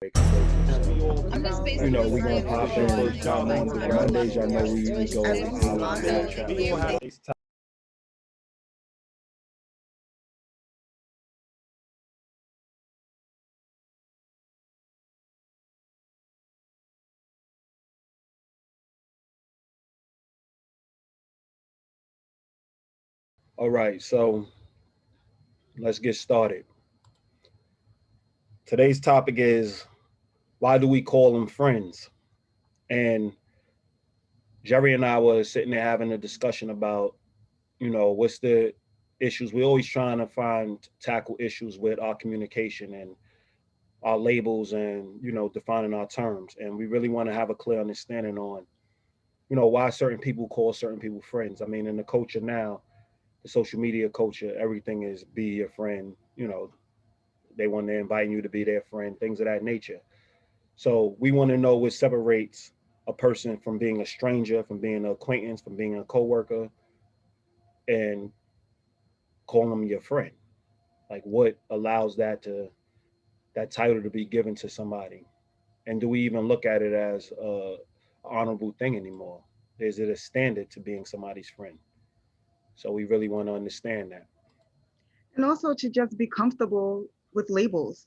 I'm just basically We're gonna saying pop for in. first time Mondays, y'all know we go at least out on there. the All right, so let's get started. Today's topic is, why do we call them friends? And Jerry and I were sitting there having a discussion about, what's the issues. We're always trying to tackle issues with our communication and our labels and, defining our terms. And we really want to have a clear understanding on, why certain people call certain people friends. I mean, in the culture now, the social media culture, everything is be your friend. They want to invite you to be their friend, things of that nature. So we want to know what separates a person from being a stranger, from being an acquaintance, from being a coworker, and calling them your friend. Like, what allows that title to be given to somebody, and do we even look at it as a honorable thing anymore? Is it a standard to being somebody's friend? So we really want to understand that. And also to just be comfortable with labels.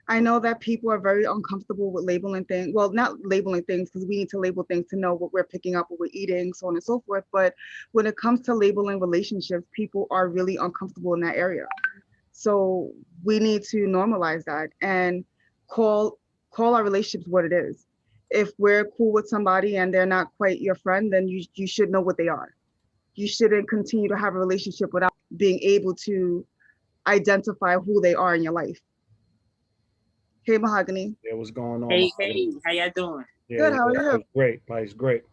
I know that people are very uncomfortable with labeling things. Well, not labeling things because we need to label things to know what we're picking up, what we're eating, so on and so forth. But when it comes to labeling relationships, people are really uncomfortable in that area. So we need to normalize that and call call our relationships what it is. If we're cool with somebody and they're not quite your friend, then you should know what they are. You shouldn't continue to have a relationship without being able to identify who they are in your life. Hey, Mahogany. Yeah, what's going on, Hey, Mahogany? how y'all doing? Yeah, Good. How are yeah, you? life's great. Life's great.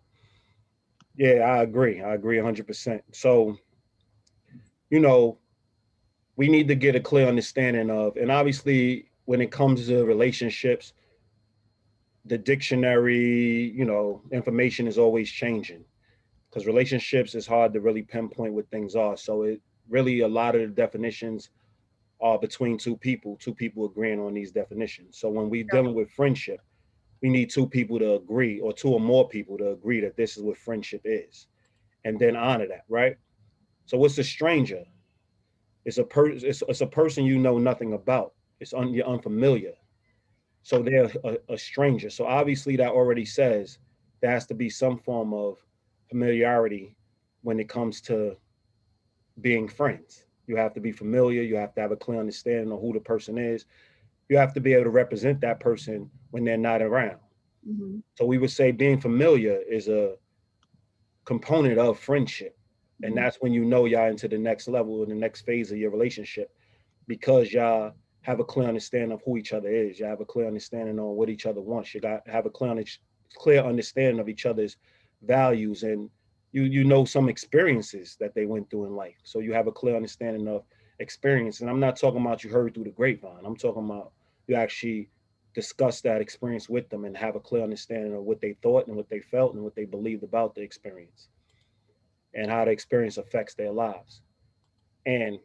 Yeah, I agree. I agree 100%. So, you know, we need to get a clear understanding of, and obviously, when it comes to relationships, the dictionary, information is always changing because relationships is hard to really pinpoint what things are. So, it really, a lot of the definitions are between two people agreeing on these definitions. So, when we're dealing with friendship, we need two people to agree, or two or more people to agree that this is what friendship is, and then honor that, right? So what's a stranger? It's a person you know nothing about. You're unfamiliar. So they're a stranger. So obviously that already says there has to be some form of familiarity when it comes to being friends. You have to be familiar. You have to have a clear understanding of who the person is. You have to be able to represent that person when they're not around. Hmm. So we would say being familiar is a component of friendship. And Hmm. that's when you know y'all into the next level, in the next phase of your relationship, because y'all have a clear understanding of who each other is. You have a clear understanding on what each other wants. You got have a clear understanding of each other's values, and you know some experiences that they went through in life. So you have a clear understanding of experience. And I'm not talking about you heard through the grapevine. I'm talking about you actually discuss that experience with them and have a clear understanding of what they thought and what they felt and what they believed about the experience and how the experience affects their lives. And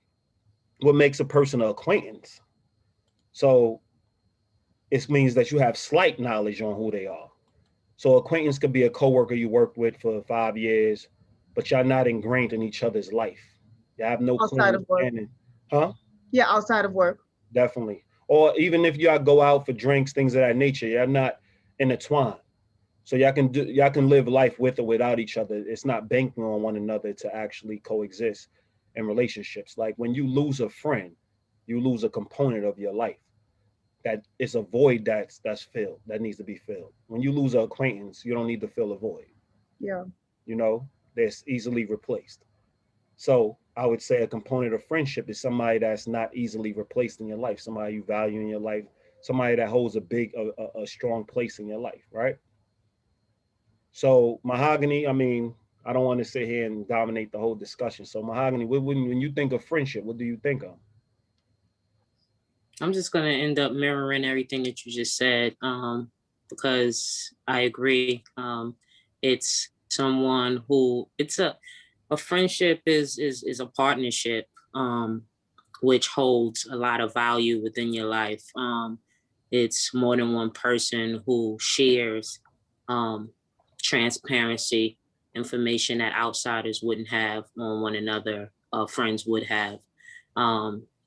what makes a person an acquaintance? So it means that you have slight knowledge on who they are. So acquaintance could be a coworker you worked with for 5 years, but y'all not ingrained in each other's life. You have no clear Outside of work. understanding, huh? Yeah, outside of work. Definitely. Or even if y'all go out for drinks, things of that nature, y'all not intertwined. So y'all can live life with or without each other. It's not banking on one another to actually coexist in relationships. Like when you lose a friend, you lose a component of your life. That is a void that's filled, that needs to be filled. When you lose an acquaintance, you don't need to fill a void. Yeah. You know, that's easily replaced. So I would say a component of friendship is somebody that's not easily replaced in your life, somebody you value in your life, somebody that holds a strong place in your life, right? So Mahogany, I mean, I don't want to sit here and dominate the whole discussion. So Mahogany, when you think of friendship, what do you think of? I'm just gonna end up mirroring everything that you just said, because I agree. It's someone who it's a friendship is a partnership, which holds a lot of value within your life. it's more than one person who shares transparency, information that outsiders wouldn't have on one another, friends would have.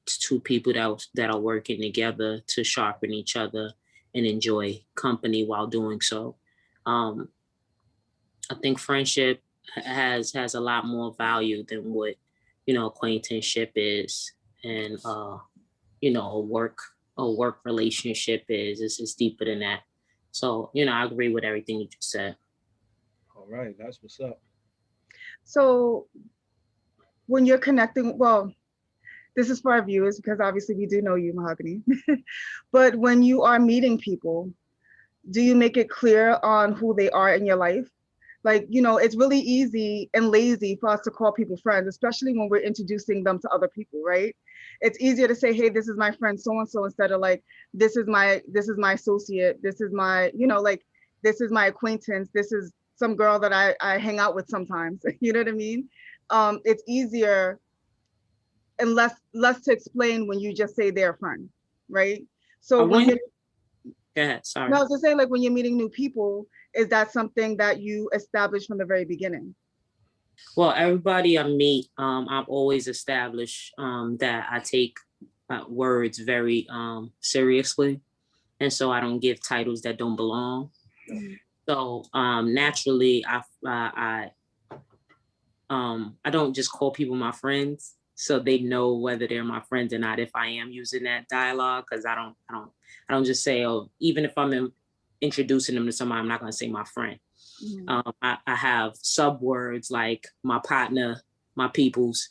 It's two people that are working together to sharpen each other and enjoy company while doing so. I think friendship has a lot more value than what, acquaintanceship is, and a work relationship is. It's deeper than that. So, I agree with everything you just said. All right, that's what's up. So when you're connecting, well, this is for our viewers because obviously we do know you, Mahogany. But when you are meeting people, do you make it clear on who they are in your life? Like, it's really easy and lazy for us to call people friends, especially when we're introducing them to other people, right? It's easier to say, hey, this is my friend so-and-so, instead of like, this is my associate, this is my, this is my acquaintance, this is some girl that I hang out with sometimes. You know what I mean? It's easier and less to explain when you just say they're a friend, right? So when you're, go ahead, sorry. No, I was just saying, like, when you're meeting new people, is that something that you establish from the very beginning? Well, everybody I meet, I've always established that I take words very seriously, and so I don't give titles that don't belong. Mm-hmm. So naturally, I don't just call people my friends, so they know whether they're my friends or not. If I am using that dialogue, because I don't just say, oh, even if I'm introducing them to somebody, I'm not going to say my friend. Mm-hmm. I have sub words like my partner, my peoples.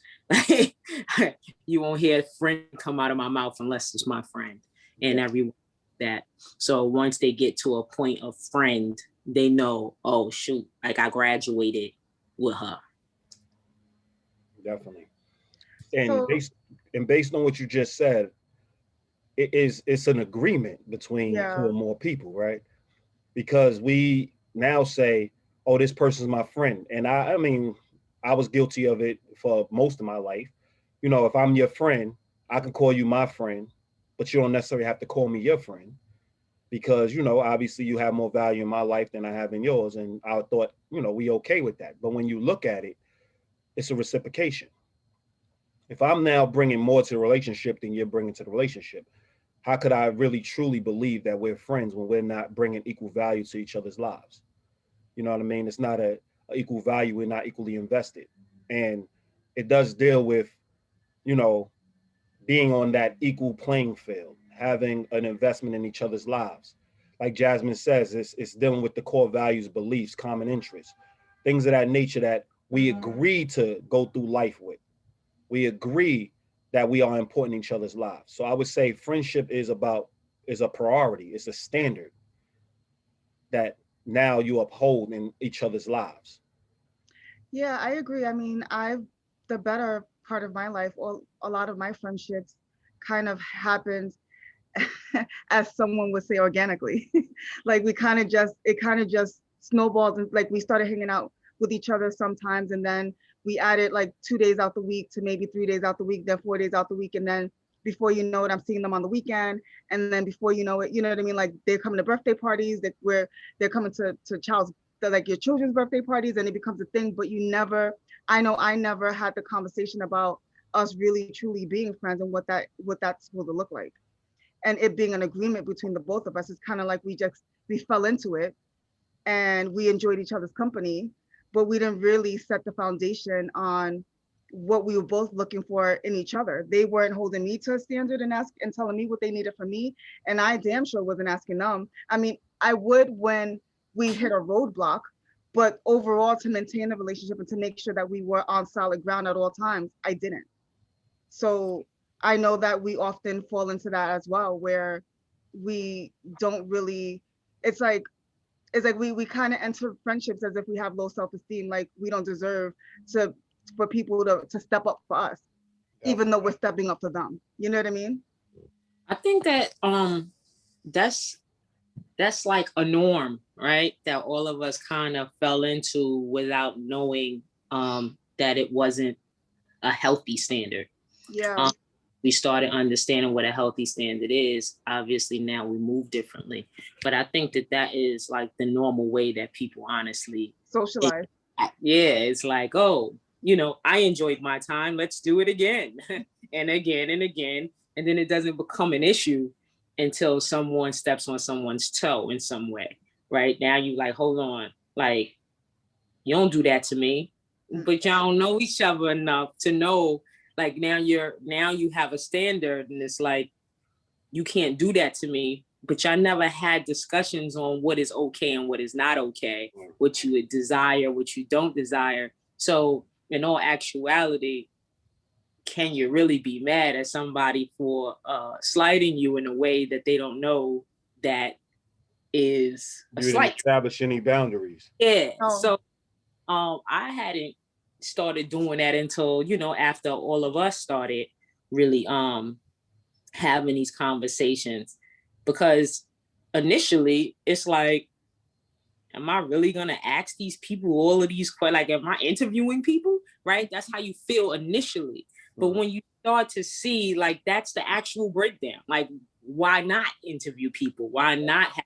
You won't hear friend come out of my mouth unless it's my friend, and everyone that. So once they get to a point of friend, they know, oh shoot, like I graduated with her. Definitely. And based on what you just said, it's an agreement between two or more people, right? Because we now say, oh, this person's my friend. And I mean, I was guilty of it for most of my life. If I'm your friend, I can call you my friend, but you don't necessarily have to call me your friend because, obviously you have more value in my life than I have in yours. And I thought, we okay with that. But when you look at it, it's a reciprocation. If I'm now bringing more to the relationship than you're bringing to the relationship, how could I really truly believe that we're friends when we're not bringing equal value to each other's lives? You know what I mean? It's not a equal value. We're not equally invested. And it does deal with, being on that equal playing field, having an investment in each other's lives. Like Jasmine says, it's dealing with the core values, beliefs, common interests, things of that nature that we agree to go through life with. We agree that we are important in each other's lives. So I would say friendship is a priority. It's a standard that now you uphold in each other's lives. Yeah, I agree. I mean, the better part of my life, or a lot of my friendships kind of happens as someone would say organically. Like it kind of just snowballed, and like we started hanging out with each other sometimes, and then we added like 2 days out the week to maybe 3 days out the week, then 4 days out the week. And then before you know it, I'm seeing them on the weekend. And then before you know it, you know what I mean? Like they're coming to birthday parties where they're coming to like your children's birthday parties, and it becomes a thing. But I know I never had the conversation about us really truly being friends and what that's supposed to look like. And it being an agreement between the both of us. It's kind of like we fell into it and we enjoyed each other's company, but we didn't really set the foundation on what we were both looking for in each other. They weren't holding me to a standard and telling me what they needed from me. And I damn sure wasn't asking them. I mean, I would when we hit a roadblock, but overall to maintain the relationship and to make sure that we were on solid ground at all times, I didn't. So I know that we often fall into that as well, where we don't really, it's like we kind of enter friendships as if we have low self-esteem, like we don't deserve for people to step up for us, even though we're stepping up for them. You know what I mean? I think that that's like a norm, right? That all of us kind of fell into without knowing that it wasn't a healthy standard. Yeah. we started understanding what a healthy standard is. Obviously now we move differently, but I think that is like the normal way that people honestly Socialize. It's like, oh, I enjoyed my time. Let's do it again and again and again. And then it doesn't become an issue until someone steps on someone's toe in some way, right? Now you like, hold on, like, you don't do that to me, but y'all don't know each other enough to know, like, now you have a standard, and it's like, you can't do that to me, but y'all never had discussions on what is okay and what is not okay, what you would desire, what you don't desire. So in all actuality, can you really be mad at somebody for slighting you in a way that they don't know that is a you slight? didn't establish any boundaries. Yeah. Oh. So I hadn't started doing that until, after all of us started really having these conversations, because initially it's like, am I really gonna ask these people all of these questions? Like, am I interviewing people? Right? That's how you feel initially. But when you start to see, like, that's the actual breakdown. Like, why not interview people? Why not have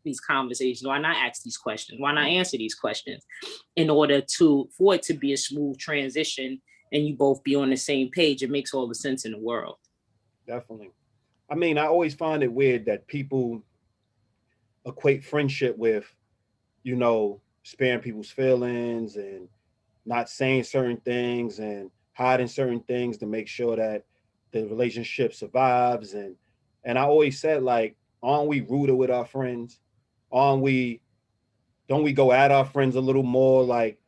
these conversations? Why not ask these questions? Why not answer these questions in order for it to be a smooth transition and you both be on the same page? It makes all the sense in the world. Definitely. I mean, I always find it weird that people equate friendship with, sparing people's feelings and not saying certain things and hiding certain things to make sure that the relationship survives. And I always said, like, aren't we ruder with our friends? Don't we go at our friends a little more? Like,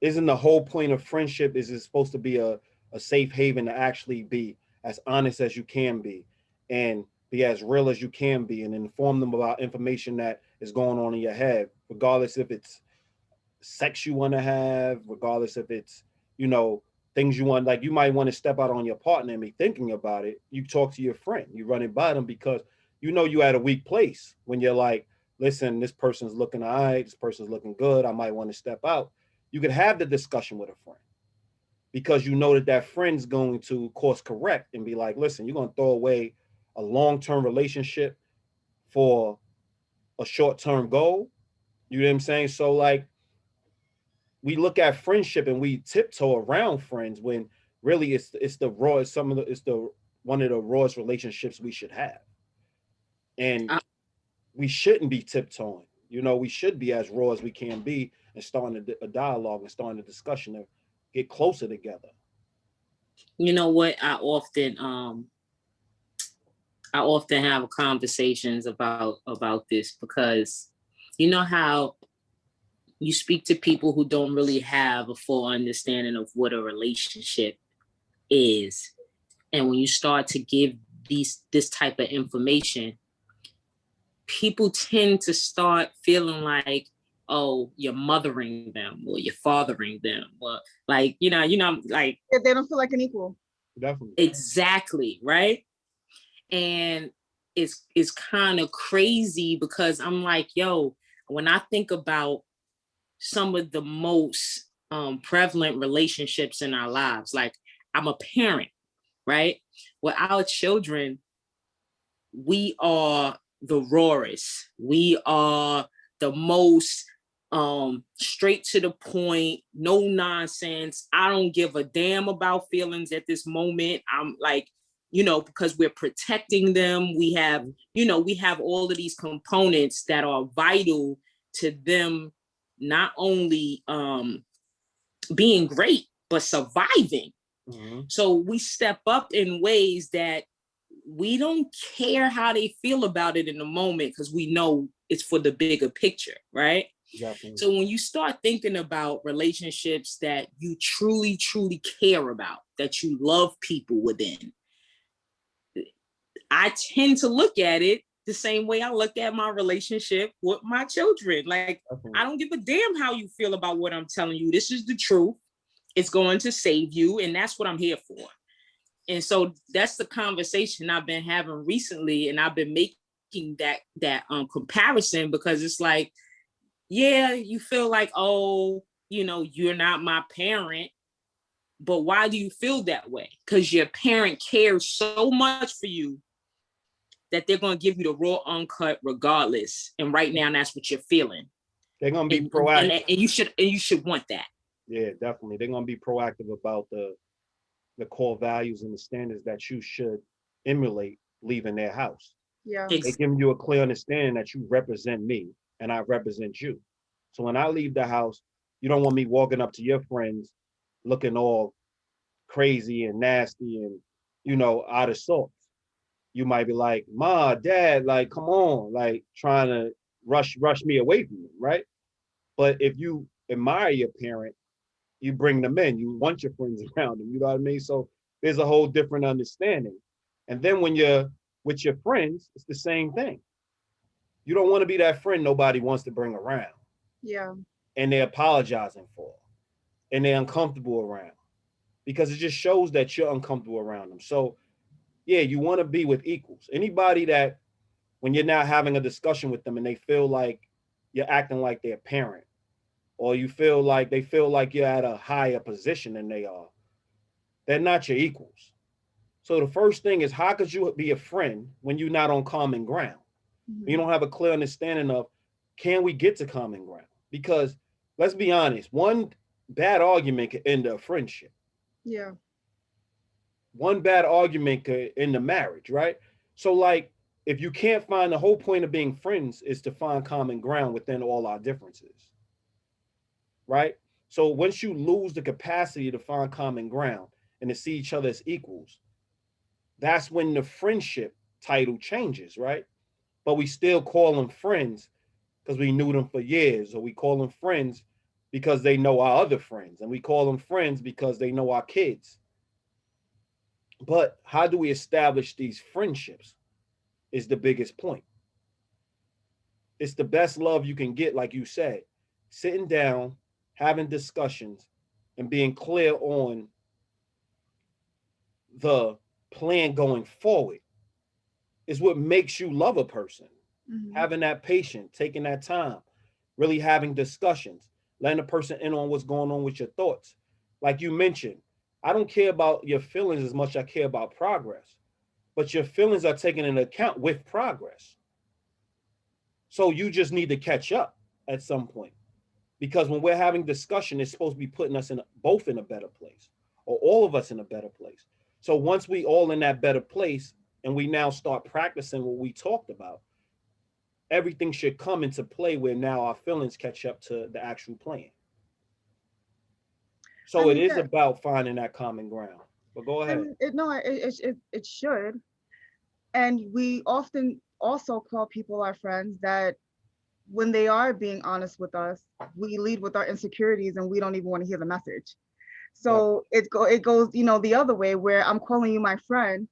isn't the whole point of friendship, is it supposed to be a safe haven to actually be as honest as you can be and be as real as you can be and inform them about information that is going on in your head, regardless if it's sex you want to have, regardless if it's, things you want, like you might want to step out on your partner and be thinking about it. You talk to your friend, you run it by them because you're at a weak place when you're like, listen, this person's looking all right, this person's looking good, I might want to step out. You could have the discussion with a friend because you know that friend's going to course correct and be like, listen, you're going to throw away a long-term relationship for a short-term goal. You know what I'm saying? So, like, we look at friendship and we tiptoe around friends when really it's the rawest, one of the rawest relationships we should have. And we shouldn't be tiptoeing. We should be as raw as we can be and starting a dialogue and starting a discussion to get closer together. You know what? I often have conversations about this because you know how you speak to people who don't really have a full understanding of what a relationship is. And when you start to give this type of information, people tend to start feeling like, oh, you're mothering them or you're fathering them, or like, like, they don't feel like an equal. Definitely. Exactly, right? And it's kind of crazy because I'm like, yo, when I think about some of the most prevalent relationships in our lives, like, I'm a parent, right? With our children, we are the rawest. We are the most straight to the point, no nonsense. I don't give a damn about feelings at this moment. I'm like, because we're protecting them. We have all of these components that are vital to them, not only being great, but surviving. Mm-hmm. So we step up in ways that we don't care how they feel about it in the moment because we know it's for the bigger picture, right? Definitely. So when you start thinking about relationships that you truly, truly care about, that you love people within, I tend to look at it the same way I look at my relationship with my children. Like, I don't give a damn how you feel about what I'm telling you. This is the truth. It's going to save you. And that's what I'm here for. And so that's the conversation I've been having recently. And I've been making that comparison because it's like, yeah, you feel like, oh, you're not my parent. But why do you feel that way? Because your parent cares so much for you that they're going to give you the raw uncut regardless. And right now, that's what you're feeling. They're going to be proactive. And you should want that. Yeah, definitely. They're going to be proactive about the core values and the standards that you should emulate leaving their house. Yeah. They give you a clear understanding that you represent me and I represent you. So when I leave the house, you don't want me walking up to your friends looking all crazy and nasty and, you know, out of sorts. You might be like, Ma, Dad, like, come on, like trying to rush me away from you, right? But if you admire your parent, you bring them in, you want your friends around them, you know what I mean? So there's a whole different understanding. And then when you're with your friends, it's the same thing. You don't want to be that friend nobody wants to bring around. Yeah. And they're apologizing for, and they're uncomfortable around, because it just shows that you're uncomfortable around them. So yeah, you want to be with equals. Anybody that when you're now having a discussion with them and they feel like you're acting like their parent, or you feel like they feel like you're at a higher position than they are, they're not your equals. So the first thing is, how could you be a friend when you're not on common ground? Mm-hmm. You don't have a clear understanding of, can we get to common ground? Because let's be honest, one bad argument could end a friendship. Yeah. One bad argument could end a marriage, right? So like, if you can't find, the whole point of being friends is to find common ground within all our differences, right? So once you lose the capacity to find common ground and to see each other as equals, that's when the friendship title changes, right? But we still call them friends because we knew them for years, or we call them friends because they know our other friends, and we call them friends because they know our kids. But how do we establish these friendships is the biggest point. It's the best love you can get, like you said, sitting down, having discussions, and being clear on the plan going forward is what makes you love a person. Mm-hmm. Having that patience, taking that time, really having discussions, letting a person in on what's going on with your thoughts. Like you mentioned, I don't care about your feelings as much as I care about progress, but your feelings are taken into account with progress. So you just need to catch up at some point, because when we're having discussion, it's supposed to be putting us in both in a better place, or all of us in a better place. So once we all in that better place and we now start practicing what we talked about, everything should come into play where now our feelings catch up to the actual plan. So it is about finding that common ground. But go ahead. It should. And we often also call people our friends that when they are being honest with us, we lead with our insecurities and we don't even want to hear the message. So it goes, the other way, where I'm calling you my friend,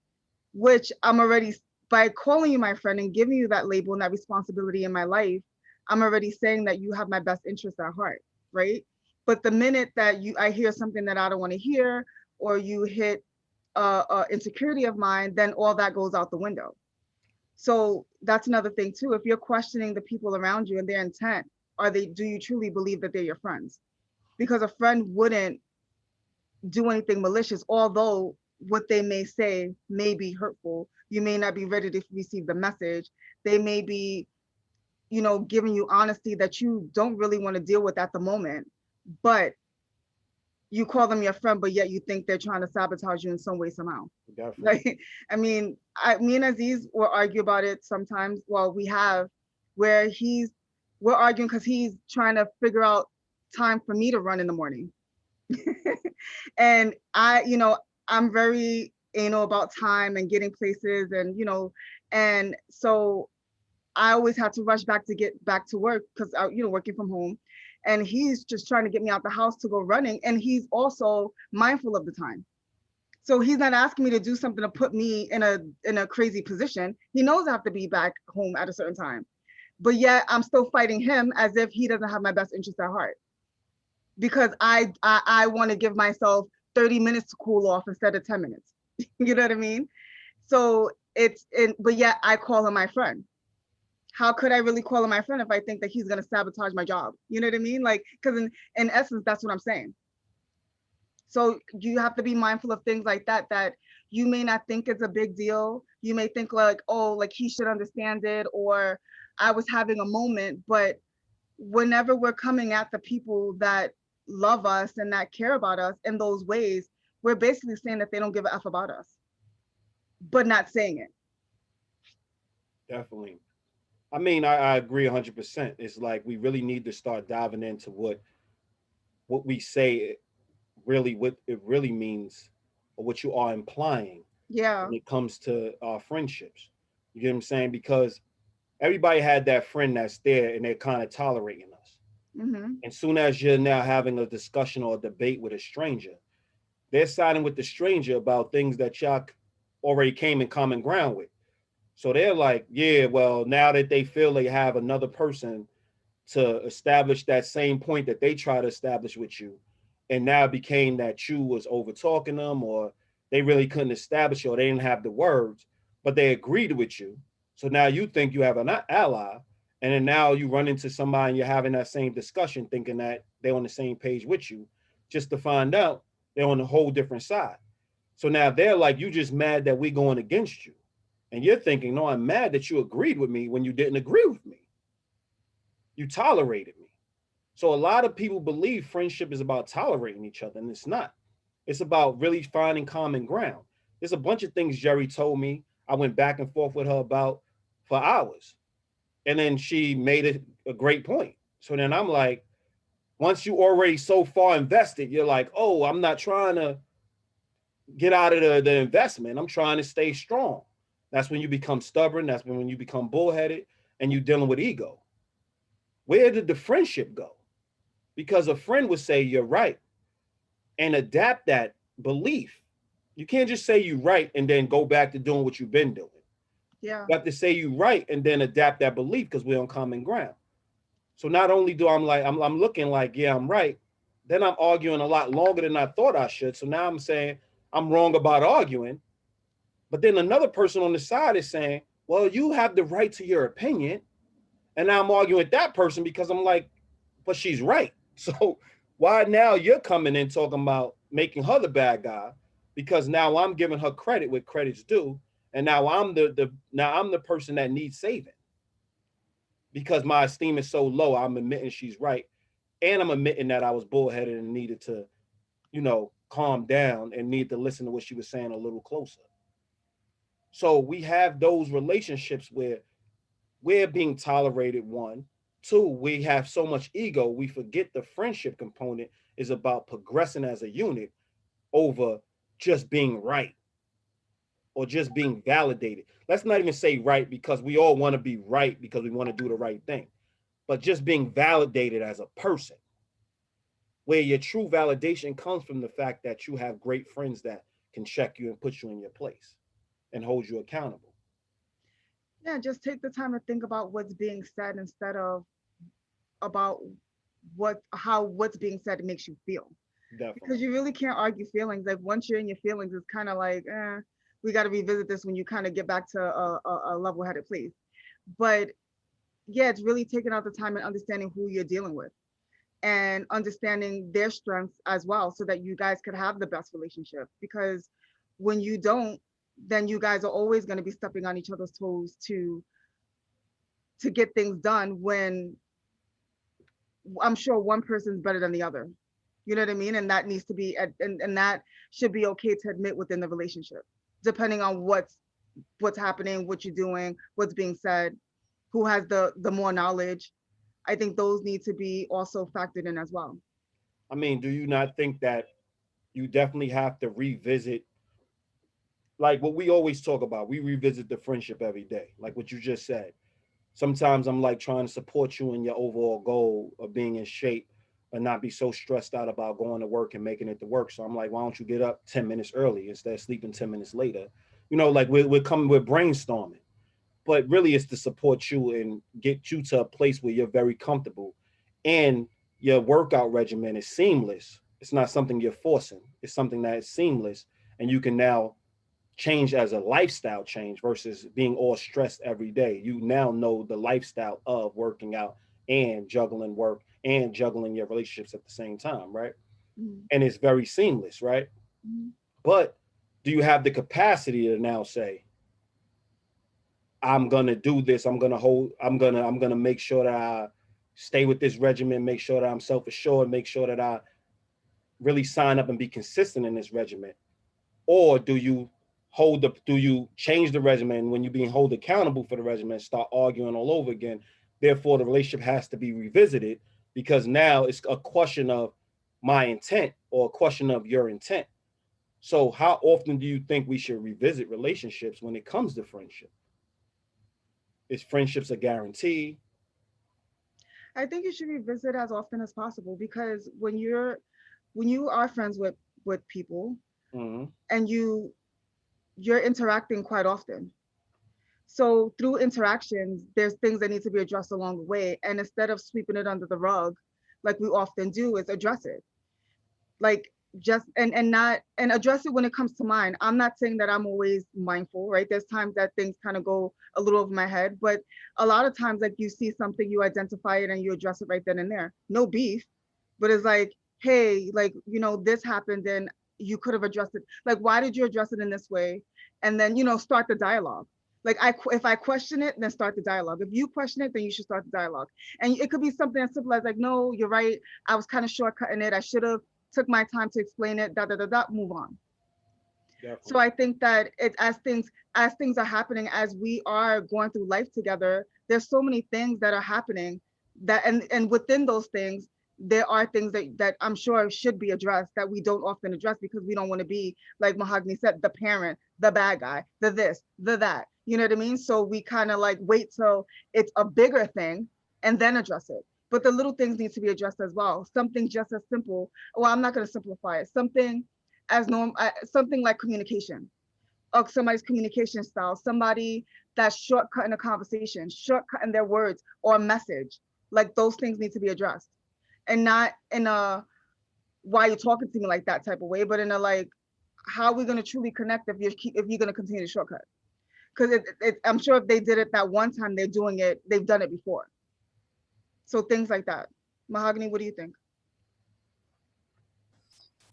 which I'm already, by calling you my friend and giving you that label and that responsibility in my life, I'm already saying that you have my best interest at heart, right? But the minute that I hear something that I don't want to hear, or you hit insecurity of mine, then all that goes out the window. So that's another thing too. If you're questioning the people around you and their intent, do you truly believe that they're your friends? Because a friend wouldn't do anything malicious, although what they may say may be hurtful. You may not be ready to receive the message. They may be, giving you honesty that you don't really want to deal with at the moment, but you call them your friend, but yet you think they're trying to sabotage you in some way, somehow. Like, me and Aziz will argue about it sometimes. Well, we have, where we're arguing because he's trying to figure out time for me to run in the morning. And I'm very anal about time and getting places, and so I always have to rush back to get back to work because working from home. And he's just trying to get me out the house to go running. And he's also mindful of the time. So he's not asking me to do something to put me in a crazy position. He knows I have to be back home at a certain time. But yet I'm still fighting him as if he doesn't have my best interest at heart. Because I want to give myself 30 minutes to cool off instead of 10 minutes. You know what I mean? So but yet I call him my friend. How could I really call him my friend if I think that he's going to sabotage my job? You know what I mean? Like, because in essence, that's what I'm saying. So you have to be mindful of things like that, that you may not think it's a big deal. You may think like, oh, like he should understand it, or I was having a moment. But whenever we're coming at the people that love us and that care about us in those ways, we're basically saying that they don't give a F about us, but not saying it. Definitely. I mean, I agree 100%. It's like we really need to start diving into what we say really, what it really means, or what you are implying Yeah. when it comes to our friendships. You get what I'm saying? Because everybody had that friend that's there and they're kind of tolerating us. Mm-hmm. And soon as you're now having a discussion or a debate with a stranger, they're siding with the stranger about things that y'all already came in common ground with. So they're like, yeah, well, now that they feel they have another person to establish that same point that they try to establish with you, and now it became that you was over talking them, or they really couldn't establish it, or they didn't have the words, but they agreed with you. So now you think you have an ally, and then now you run into somebody and you're having that same discussion thinking that they're on the same page with you, just to find out they're on a whole different side. So now they're like, you just mad that we going against you. And you're thinking, no, I'm mad that you agreed with me when you didn't agree with me. You tolerated me. So a lot of people believe friendship is about tolerating each other, and it's not. It's about really finding common ground. There's a bunch of things Jerry told me I went back and forth with her about for hours. And then she made a great point. So then I'm like, once you already so far invested, you're like, oh, I'm not trying to get out of the investment. I'm trying to stay strong. That's when you become stubborn. That's when you become bullheaded and you're dealing with ego. Where did the friendship go? Because a friend would say you're right and adapt that belief. You can't just say you're right and then go back to doing what you've been doing. Yeah. You have to say you're right and then adapt that belief because we're on common ground. So not only do I'm looking like, yeah, I'm right, then I'm arguing a lot longer than I thought I should. So now I'm saying I'm wrong about arguing. But then another person on the side is saying, well, you have the right to your opinion. And now I'm arguing with that person because I'm like, but she's right. So why now you're coming in talking about making her the bad guy? Because now I'm giving her credit where credit's due. And now I'm the person that needs saving. Because my esteem is so low, I'm admitting she's right. And I'm admitting that I was bullheaded and needed to, calm down and need to listen to what she was saying a little closer. So we have those relationships where we're being tolerated, one. Two, we have so much ego, we forget the friendship component is about progressing as a unit over just being right or just being validated. Let's not even say right because we all want to be right because we want to do the right thing, but just being validated as a person, where your true validation comes from the fact that you have great friends that can check you and put you in your place and hold you accountable. Yeah, just take the time to think about what's being said instead of about what's being said makes you feel. Definitely. Because you really can't argue feelings. Like once you're in your feelings, it's kind of like, we got to revisit this when you kind of get back to a level-headed place. But yeah, it's really taking out the time and understanding who you're dealing with and understanding their strengths as well, so that you guys could have the best relationship. Because when you don't, then you guys are always going to be stepping on each other's toes to get things done, when I'm sure one person's better than the other. You know what I mean? And that needs to be, and that should be okay to admit within the relationship, depending on what's happening, what you're doing, what's being said, who has the more knowledge. I think those need to be also factored in as well. I mean, do you not think that you definitely have to revisit, like what we always talk about? We revisit the friendship every day, like what you just said. Sometimes I'm like trying to support you in your overall goal of being in shape and not be so stressed out about going to work and making it to work. So I'm like, why don't you get up 10 minutes early instead of sleeping 10 minutes later? Like we're coming with brainstorming, but really it's to support you and get you to a place where you're very comfortable and your workout regimen is seamless. It's not something you're forcing. It's something that is seamless and you can now change as a lifestyle change versus being all stressed every day. You now know the lifestyle of working out and juggling work and juggling your relationships at the same time, right? and it's very seamless, right? But do you have the capacity to now say, I'm gonna do this, I'm gonna make sure that I stay with this regimen, make sure that I'm self-assured, make sure that I really sign up and be consistent in this regimen? Or do you change the regimen when you're being held accountable for the regimen, start arguing all over again? Therefore, the relationship has to be revisited, because now it's a question of my intent or a question of your intent. So how often do you think we should revisit relationships when it comes to friendship? Is friendships a guarantee? I think you should revisit as often as possible, because when you are friends with people, and you're interacting quite often. So through interactions, there's things that need to be addressed along the way. And instead of sweeping it under the rug, like we often do, is address it. Like just and not and address it when it comes to mine. I'm not saying that I'm always mindful, right? There's times that things kind of go a little over my head, but a lot of times, like, you see something, you identify it, and you address it right then and there. No beef, but it's like, hey, like, this happened, and you could have addressed it. Like, why did you address it in this way? And then, start the dialogue. Like, if I question it, then start the dialogue. If you question it, then you should start the dialogue. And it could be something as simple as like, no, you're right, I was kind of shortcutting it, I should have took my time to explain it, move on. Definitely. So I think that as things are happening, as we are going through life together, there's so many things that are happening, that and within those things, there are things that I'm sure should be addressed that we don't often address, because we don't want to be, like Mahogany said, the parent, the bad guy, the this, the that. You know what I mean? So we kind of like wait till it's a bigger thing and then address it. But the little things need to be addressed as well. Something just as simple. Well, I'm not going to simplify it. Something something like communication, or somebody's communication style, somebody that's shortcutting a conversation, shortcutting their words or a message. Like, those things need to be addressed, and not in a why you're talking to me like that type of way, but in a like, how are we going to truly connect if you're going to continue to shortcut? Because I'm sure if they did it that one time, they've done it before. So things like that. Mahogany, what do you think?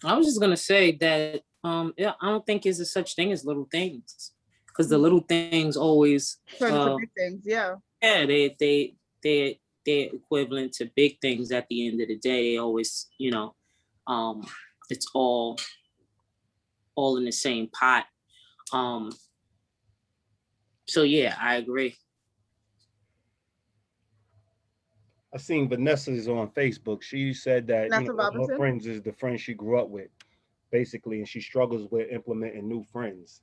I was just gonna say that I don't think there's a such thing as little things, because the little things always turn into big things. Yeah. Yeah, they're equivalent to big things at the end of the day. They always, it's all in the same pot. So yeah, I agree. I seen Vanessa's on Facebook. She said that her friends is the friends she grew up with, basically, and she struggles with implementing new friends.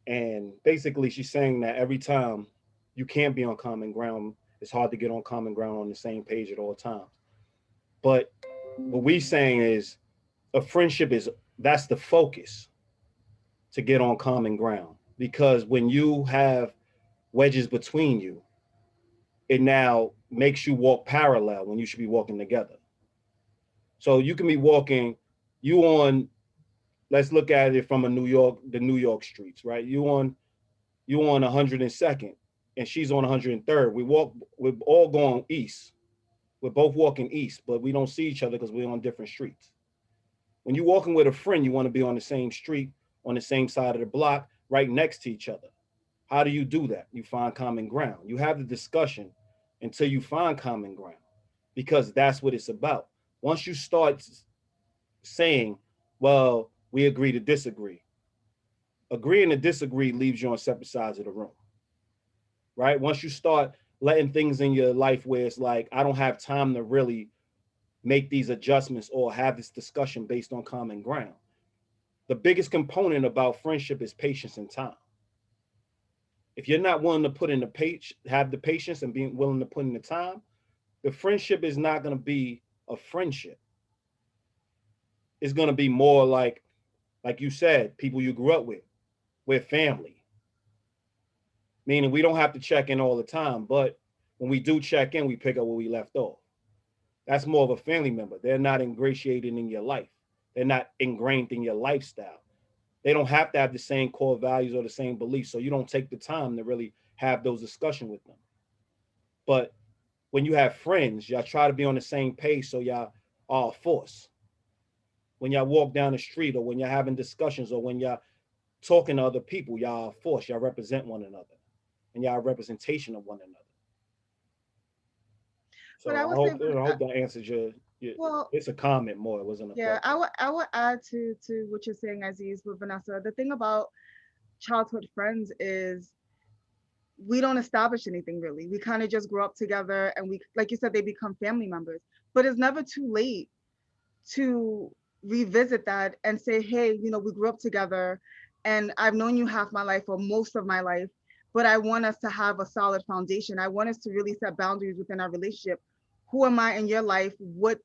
And basically, she's saying that every time you can't be on common ground, it's hard to get on common ground on the same page at all times. But what we're saying is, a friendship that's the focus to get on common ground. Because when you have wedges between you, it now makes you walk parallel when you should be walking together. So you can be walking, let's look at it from the New York streets, right? You on 102nd and she's on 103rd. We're all going east. We're both walking east, but we don't see each other because we're on different streets. When you're walking with a friend, you want to be on the same street, on the same side of the block, right next to each other. How do you do that? You find common ground. You have the discussion until you find common ground, because that's what it's about. Once you start saying, well, we agree to disagree, agreeing to disagree leaves you on separate sides of the room, right? Once you start letting things in your life where it's like, I don't have time to really make these adjustments or have this discussion based on common ground. The biggest component about friendship is patience and time. If you're not willing to put in have the patience and being willing to put in the time, the friendship is not going to be a friendship. It's going to be more like you said, people you grew up with. We're family. Meaning we don't have to check in all the time, but when we do check in, we pick up where we left off. That's more of a family member. They're not ingratiated in your life. They're not ingrained in your lifestyle. They don't have to have the same core values or the same beliefs, so you don't take the time to really have those discussions with them. But when you have friends, y'all try to be on the same page, so y'all are a force. when y'all walk down the street, or when you're having discussions, or when y'all talking to other people, y'all are force, y'all represent one another, and y'all are representation of one another. So But I I would hope, say, I hope that answers your well, it's a comment more. It wasn't a yeah, question. I would add to what you're saying, Aziz, with Vanessa. The thing about childhood friends is we don't establish anything really. We kind of just grow up together, and we, like you said, they become family members. But it's never too late to revisit that and say, hey, you know, we grew up together, and I've known you half my life or most of my life, but I want us to have a solid foundation. I want us to really set boundaries within our relationship. Who am I in your life? What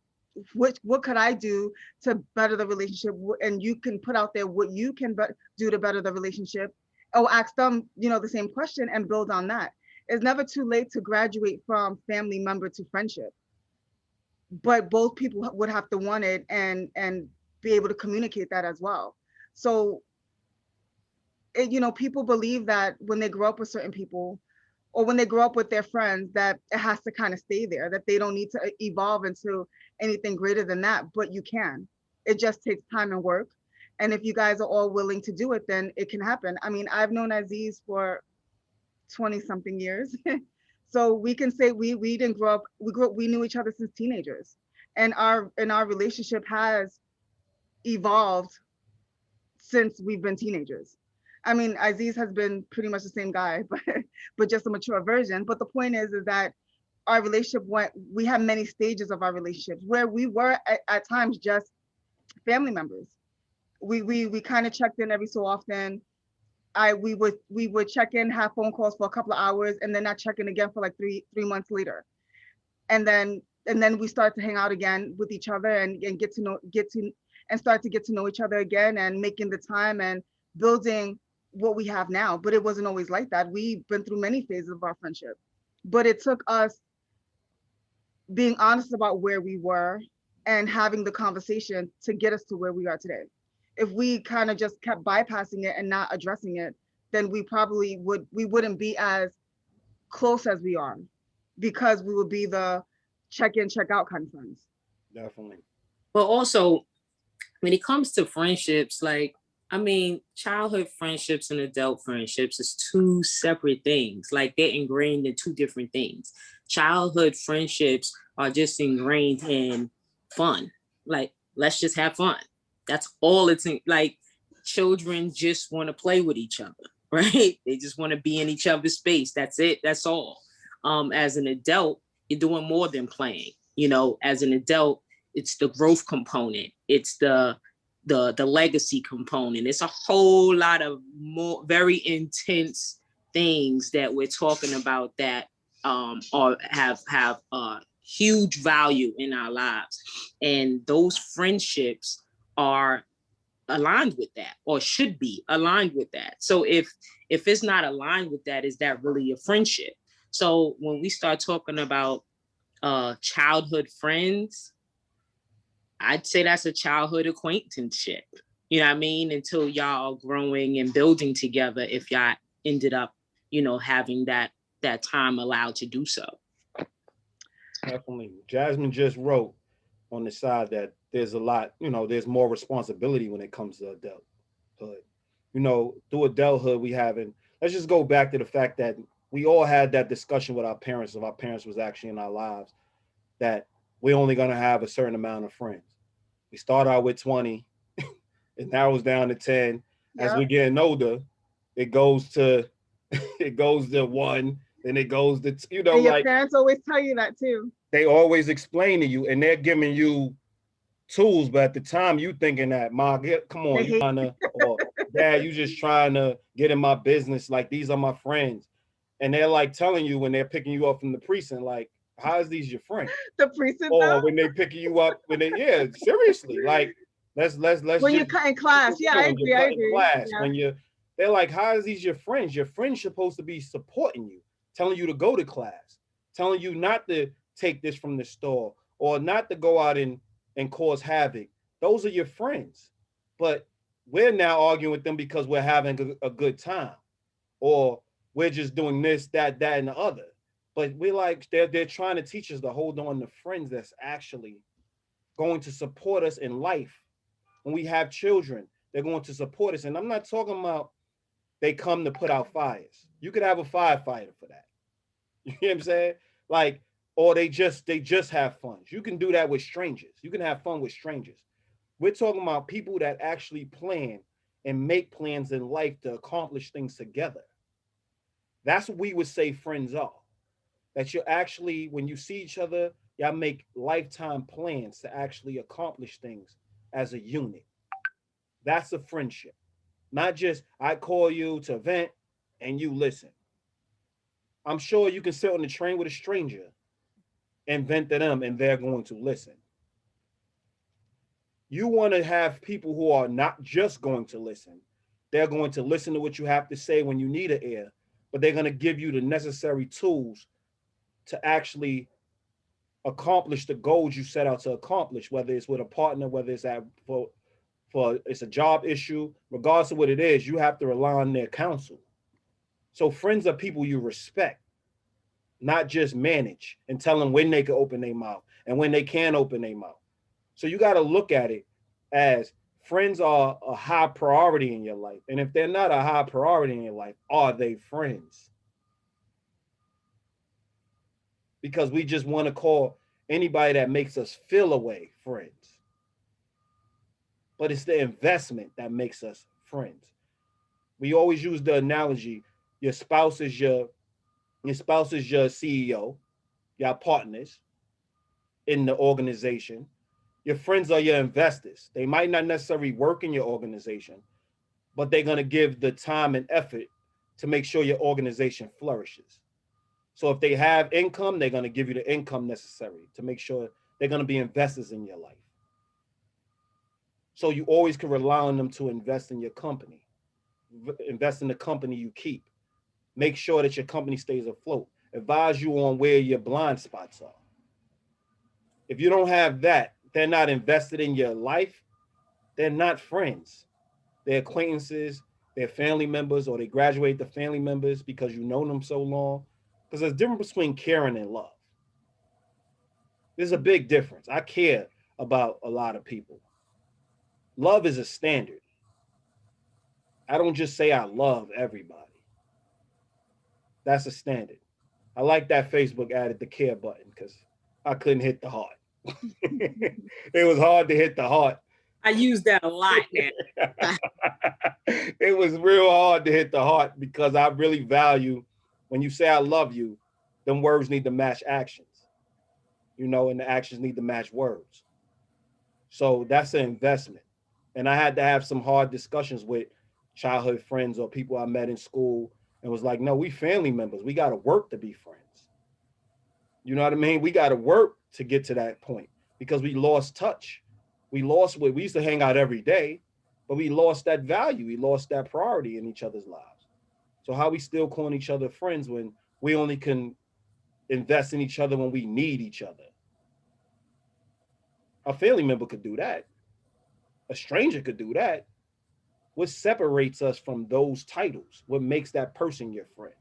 could I do to better the relationship? And you can put out there what you can do to better the relationship, or ask them, you know, the same question and build on that. It's never too late to graduate from family member to friendship, but both people would have to want it and be able to communicate that as well. So you know, people believe that when they grow up with certain people, or when they grow up with their friends, that it has to kind of stay there, that they don't need to evolve into anything greater than that. But you can. It just takes time and work. And if you guys are all willing to do it, then it can happen. I mean, I've known Aziz for 20 something years. So we can say we didn't grow up, we knew each other since teenagers. And our relationship has evolved since we've been teenagers. I mean, Aziz has been pretty much the same guy, but just a mature version. But the point is that our relationship we have many stages of our relationships where we were at times just family members. We kind of checked in every so often. We would check in, have phone calls for a couple of hours, and then not check in again for like three months later. And then we start to hang out again with each other, and get and start to get to know each other again, and making the time and building what we have now. But it wasn't always like that. We've been through many phases of our friendship, but it took us being honest about where we were and having the conversation to get us to where we are today. If we kind of just kept bypassing it and not addressing it, then we wouldn't be as close as we are, because we would be the check in, check out kind of friends. Definitely. But also, when it comes to friendships, like, I mean, childhood friendships and adult friendships is two separate things. Like, they're ingrained in two different things. Childhood friendships are just ingrained in fun. Like, let's just have fun. That's all it's in. Like, children just want to play with each other, right? They just want to be in each other's space. That's it. That's all. As an adult, you're doing more than playing. You know, as an adult, it's the growth component. It's the legacy component. It's a whole lot of more very intense things that we're talking about that or have huge value in our lives. And those friendships are aligned with that, or should be aligned with that. So if it's not aligned with that, is that really a friendship? So when we start talking about childhood friends, I'd say that's a childhood acquaintanceship. You know what I mean? Until y'all growing and building together, if y'all ended up, you know, having that time allowed to do so. Definitely. Jasmine just wrote on the side that there's a lot, you know, there's more responsibility when it comes to adulthood. You know, through adulthood, let's just go back to the fact that we all had that discussion with our parents, if our parents was actually in our lives, that we're only going to have a certain amount of friends. We start out with 20, it narrows down to 10. Yep. As we're getting older, it goes to 1, then it goes to, you know, and your like parents always tell you that too. They always explain to you, and they're giving you tools, but at the time you thinking that, Ma, come on, you trying to, or Dad, you just trying to get in my business, like these are my friends. And they're like telling you when they're picking you up from the precinct, like, how is these your friends? The precinct, or when they picking you up, seriously, like let's when you're cutting class. Yeah, I agree. Class, yeah. When they're like, how is these your friends? Your friends supposed to be supporting you, telling you to go to class, telling you not to take this from the store, or not to go out and cause havoc. Those are your friends. But we're now arguing with them because we're having a good time, or we're just doing this, that, and the other. But we're like, they're trying to teach us to hold on to friends that's actually going to support us in life When we have children, they're going to support us. And I'm not talking about they come to put out fires. You could have a firefighter for that. You know what I'm saying? Like, or they just have fun. You can do that with strangers. You can have fun with strangers. We're talking about people that actually plan and make plans in life to accomplish things together. That's what we would say friends are. That you're actually, when you see each other, y'all make lifetime plans to actually accomplish things as a unit. That's a friendship. Not just I call you to vent and you listen. I'm sure you can sit on the train with a stranger and vent to them and they're going to listen. You want to have people who are not just going to listen. They're going to listen to what you have to say when you need an ear, but they're going to give you the necessary tools to actually accomplish the goals you set out to accomplish, whether it's with a partner, whether it's for it's a job issue, regardless of what it is, you have to rely on their counsel. So friends are people you respect, not just manage and tell them when they can open their mouth and when they can't open their mouth. So you got to look at it as friends are a high priority in your life. And if they're not a high priority in your life, are they friends? Because we just want to call anybody that makes us feel away friends. But it's the investment that makes us friends. We always use the analogy, your spouse is your CEO, your partners in the organization. Your friends are your investors. They might not necessarily work in your organization, but they're going to give the time and effort to make sure your organization flourishes. So if they have income, they're going to give you the income necessary to make sure they're going to be investors in your life. So you always can rely on them to invest in your company, invest in the company you keep, make sure that your company stays afloat, advise you on where your blind spots are. If you don't have that, they're not invested in your life, they're not friends. They're acquaintances, they're family members, or they graduate to family members because you know them so long. Because there's a difference between caring and love. There's a big difference. I care about a lot of people. Love is a standard. I don't just say I love everybody. That's a standard. I like that Facebook added the care button because I couldn't hit the heart. It was hard to hit the heart. I use that a lot now. It was real hard to hit the heart because I really value when you say I love you, them words need to match actions, you know, and the actions need to match words. So that's an investment. And I had to have some hard discussions with childhood friends or people I met in school and was like, no, we family members. We got to work to be friends. You know what I mean? We got to work to get to that point because we lost touch. We used to hang out every day, but we lost that value. We lost that priority in each other's lives. So how we still calling each other friends when we only can invest in each other when we need each other? A family member could do that. A stranger could do that. What separates us from those titles? What makes that person your friend?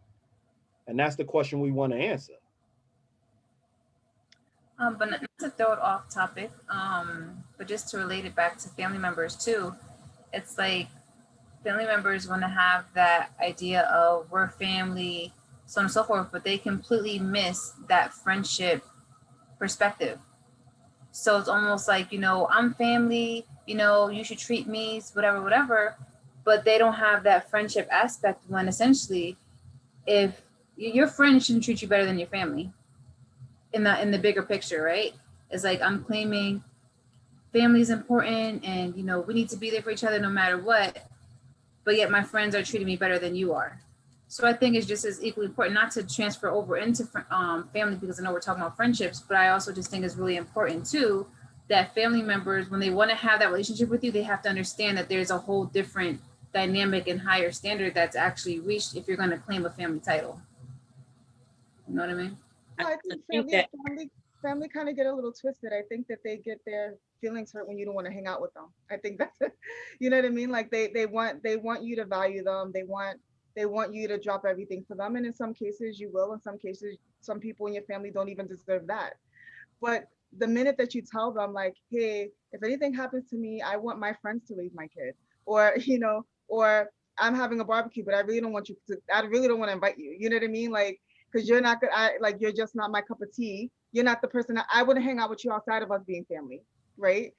And that's the question we want to answer. But not to throw it off topic, but just to relate it back to family members too, it's like family members want to have that idea of we're family, so on and so forth, but they completely miss that friendship perspective. So it's almost like, you know, I'm family, you know, you should treat me, whatever, whatever, but they don't have that friendship aspect when essentially if your friend shouldn't treat you better than your family. In the bigger picture, right? It's like I'm claiming family is important and, you know, we need to be there for each other no matter what, but yet my friends are treating me better than you are. So I think it's just as equally important not to transfer over into family, because I know we're talking about friendships, but I also just think it's really important too that family members, when they want to have that relationship with you, they have to understand that there's a whole different dynamic and higher standard that's actually reached if you're going to claim a family title. You know what I mean? I think family kind of get a little twisted. I think that they get their feelings hurt when you don't want to hang out with them. I think that's it. You know what I mean? Like they want you to value them. They want you to drop everything for them. And in some cases you will. In some cases, some people in your family don't even deserve that. But the minute that you tell them like, hey, if anything happens to me, I want my friends to raise my kid, or or I'm having a barbecue, but I really don't want you to, I really don't want to invite you. You know what I mean? Like, because you're not good, like, you're just not my cup of tea. You're not the person that I wouldn't hang out with you outside of us being family, right?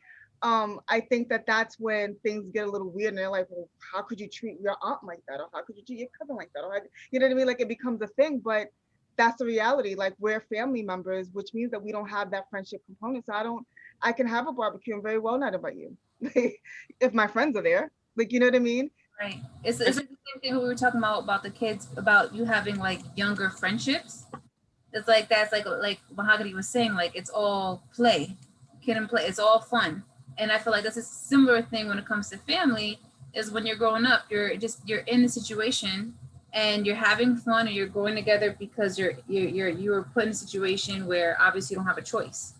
I think that that's when things get a little weird, and they're like, well, how could you treat your aunt like that, or how could you treat your cousin like that, or you know what I mean? Like, it becomes a thing, but that's the reality. Like, we're family members, which means that we don't have that friendship component. So I can have a barbecue and very well not invite you, if my friends are there. Like, you know what I mean? Right. It's like the same thing we were talking about the kids, about you having like younger friendships. It's like, that's like Mahogany was saying, like, it's all play, kid and play. It's all fun. And I feel like that's a similar thing when it comes to family, is when you're growing up, you're in a situation and you're having fun, and you're going together because you were put in a situation where obviously you don't have a choice,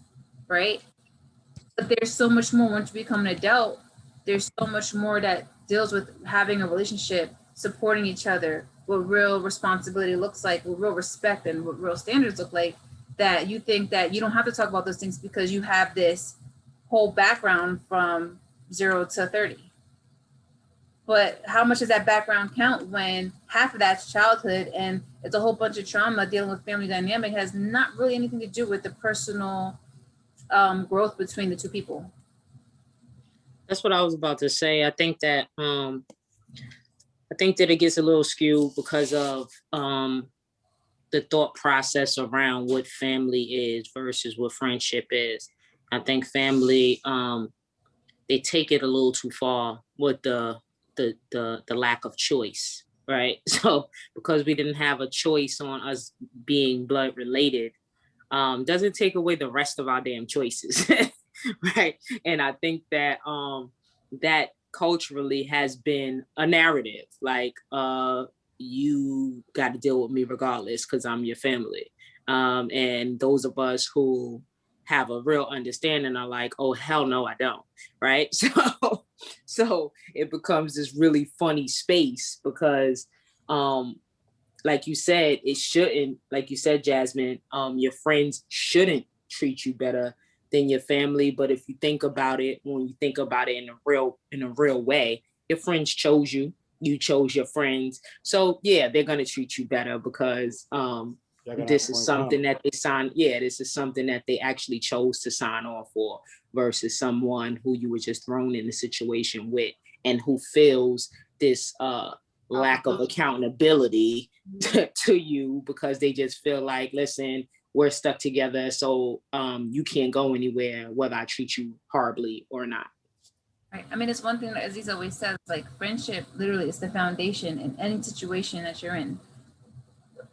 right? But there's so much more once you become an adult. There's so much more that deals with having a relationship, supporting each other, what real responsibility looks like, what real respect and what real standards look like, that you think that you don't have to talk about those things because you have this whole background from 0 to 30. But how much does that background count when half of that's childhood, and it's a whole bunch of trauma dealing with family dynamic, has not really anything to do with the personal growth between the two people. That's what I was about to say. I think that it gets a little skewed because of the thought process around what family is versus what friendship is. I think family, they take it a little too far with the lack of choice, right? So because we didn't have a choice on us being blood related, doesn't take away the rest of our damn choices, right? And I think that that culturally has been a narrative, like you got to deal with me regardless because I'm your family. And those of us who have a real understanding are like, oh, hell no, I don't, right? So it becomes this really funny space because like you said, it shouldn't, like you said, Jasmine, your friends shouldn't treat you better than your family. But if you think about it, when you think about it in a real way, your friends chose you, you chose your friends. So yeah, they're gonna treat you better because this is something that they signed. Yeah, this is something that they actually chose to sign on for versus someone who you were just thrown in a situation with and who feels this lack of accountability to you because they just feel like, listen, we're stuck together, so you can't go anywhere whether I treat you horribly or not. Right. I mean, it's one thing that Aziz always says, like, friendship literally is the foundation in any situation that you're in.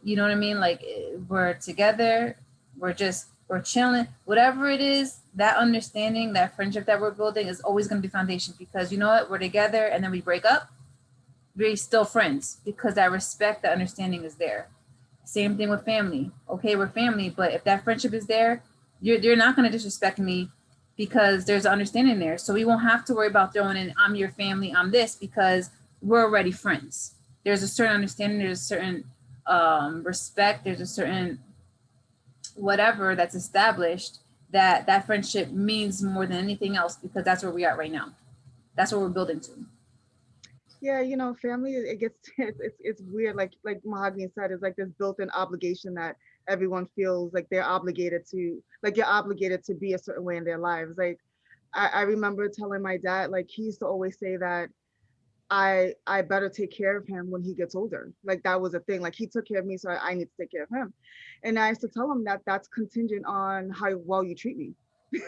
You know what I mean? Like, we're together, we're chilling, whatever it is, that understanding, that friendship that we're building is always going to be foundation, because you know what, we're together and then we break up, we're still friends because that respect, that understanding is there. Same thing with family. Okay, we're family, but if that friendship is there, you're not going to disrespect me because there's an understanding there. So we won't have to worry about throwing in, I'm your family, I'm this, because we're already friends. There's a certain understanding, there's a certain respect, there's a certain whatever that's established, that friendship means more than anything else, because that's where we are right now. That's what we're building to. Yeah, you know, family, it's weird. Like Mahogany said, it's like this built-in obligation that everyone feels like they're obligated to, like you're obligated to be a certain way in their lives. Like I remember telling my dad, like he used to always say that I better take care of him when he gets older. Like that was a thing. Like he took care of me, so I need to take care of him. And I used to tell him that that's contingent on how well you treat me.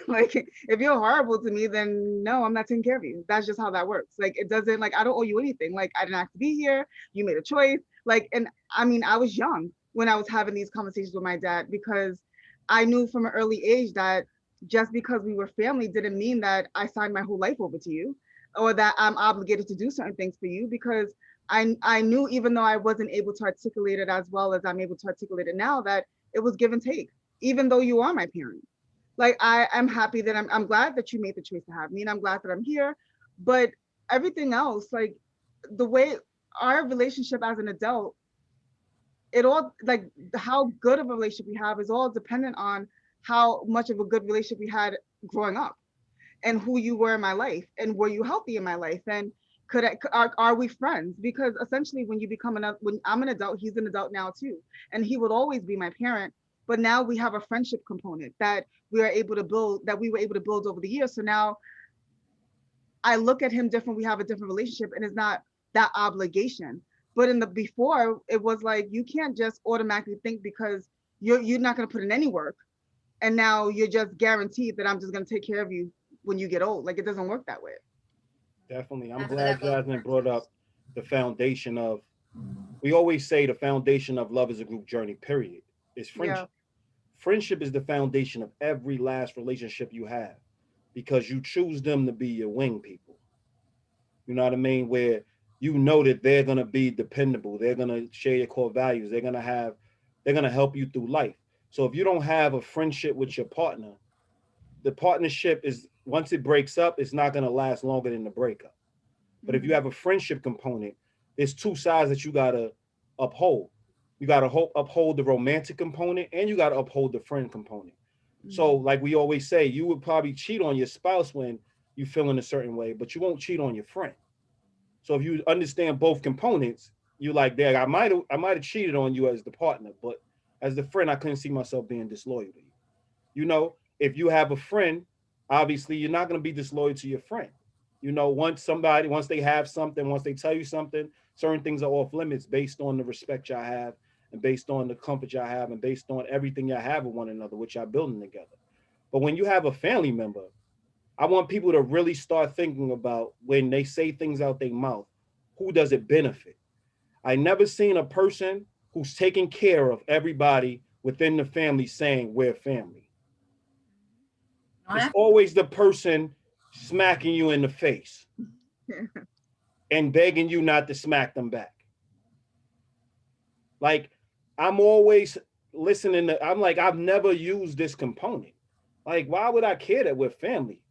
Like if you're horrible to me, then no, I'm not taking care of you. That's just how that works. Like it doesn't, like I don't owe you anything. Like I didn't have to be here. You made a choice. Like, and I mean, I was young when I was having these conversations with my dad, because I knew from an early age that just because we were family didn't mean that I signed my whole life over to you, or that I'm obligated to do certain things for you, because I knew, even though I wasn't able to articulate it as well as I'm able to articulate it now, that it was give and take, even though you are my parent. Like I'm happy that I'm glad that you made the choice to have me, and I'm glad that I'm here. But everything else, like the way our relationship as an adult, it all, like how good of a relationship we have is all dependent on how much of a good relationship we had growing up and who you were in my life and were you healthy in my life and are we friends? Because essentially when you become when I'm an adult, he's an adult now too, and he will always be my parent, but now we have a friendship component that we were able to build over the years. So now I look at him different, we have a different relationship, and it's not that obligation. But in the before, it was like you can't just automatically think because you're not going to put in any work, and now you're just guaranteed that I'm just going to take care of you when you get old. Like, it doesn't work that way. Definitely. I'm After glad that goes Jasmine back brought to- up the foundation of, we always say the foundation of love is a group journey, period. It's friendship. Friendship is the foundation of every last relationship you have because you choose them to be your wing people. You know what I mean? Where you know that they're going to be dependable. They're going to share your core values. They're going to help you through life. So if you don't have a friendship with your partner, the partnership is, once it breaks up, it's not going to last longer than the breakup. But if you have a friendship component, there's two sides that you got to uphold. You got to uphold the romantic component and you got to uphold the friend component. So like we always say, you would probably cheat on your spouse when you feel in a certain way, but you won't cheat on your friend. So if you understand both components, you're like, Dad, I might have cheated on you as the partner, but as the friend, I couldn't see myself being disloyal to you. You know, if you have a friend, obviously you're not going to be disloyal to your friend. You know, once they have something, once they tell you something, certain things are off limits based on the respect y'all have and based on the comfort y'all have and based on everything y'all have with one another, which y'all building together. But when you have a family member, I want people to really start thinking about when they say things out their mouth, who does it benefit? I never seen a person who's taking care of everybody within the family saying we're family. It's always the person smacking you in the face and begging you not to smack them back. Like, I'm always listening to, I'm like, I've never used this component. Like, why would I care that we're family?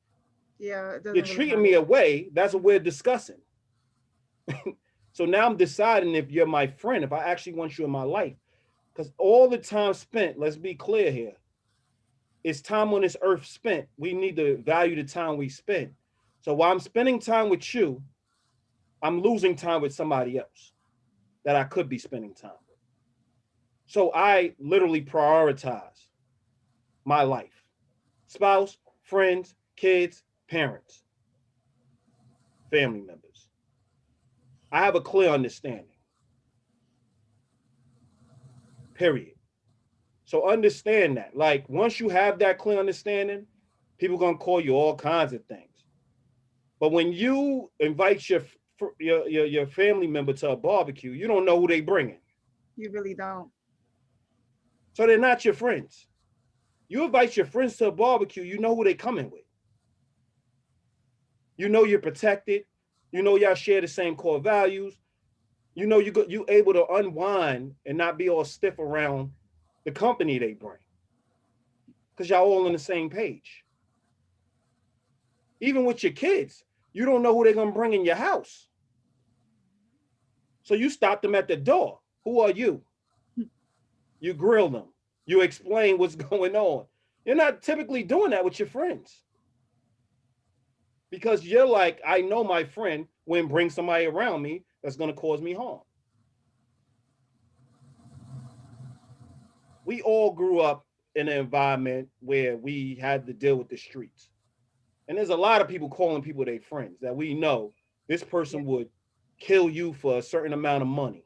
Yeah, it doesn't You're really treating matter. me away. That's what we're discussing. So now I'm deciding if you're my friend, if I actually want you in my life. Because all the time spent, let's be clear here, it's time on this earth spent. We need to value the time we spend. So while I'm spending time with you, I'm losing time with somebody else that I could be spending time with. So I literally prioritize my life. Spouse, friends, kids, parents, family members. I have a clear understanding. Period. So understand that. Like, once you have that clear understanding, people gonna call you all kinds of things. But when you invite your family member to a barbecue, you don't know who they bringing. You really don't. So they're not your friends. You invite your friends to a barbecue, you know who they coming with. You know you're protected. You know y'all share the same core values. You know you able to unwind and not be all stiff around the company they bring. Because y'all all on the same page. Even with your kids, you don't know who they're gonna bring in your house. So you stop them at the door. Who are you? You grill them. You explain what's going on. You're not typically doing that with your friends. Because you're like, I know my friend wouldn't bring somebody around me that's going to cause me harm. We all grew up in an environment where we had to deal with the streets. And there's a lot of people calling people their friends that we know this person would kill you for a certain amount of money.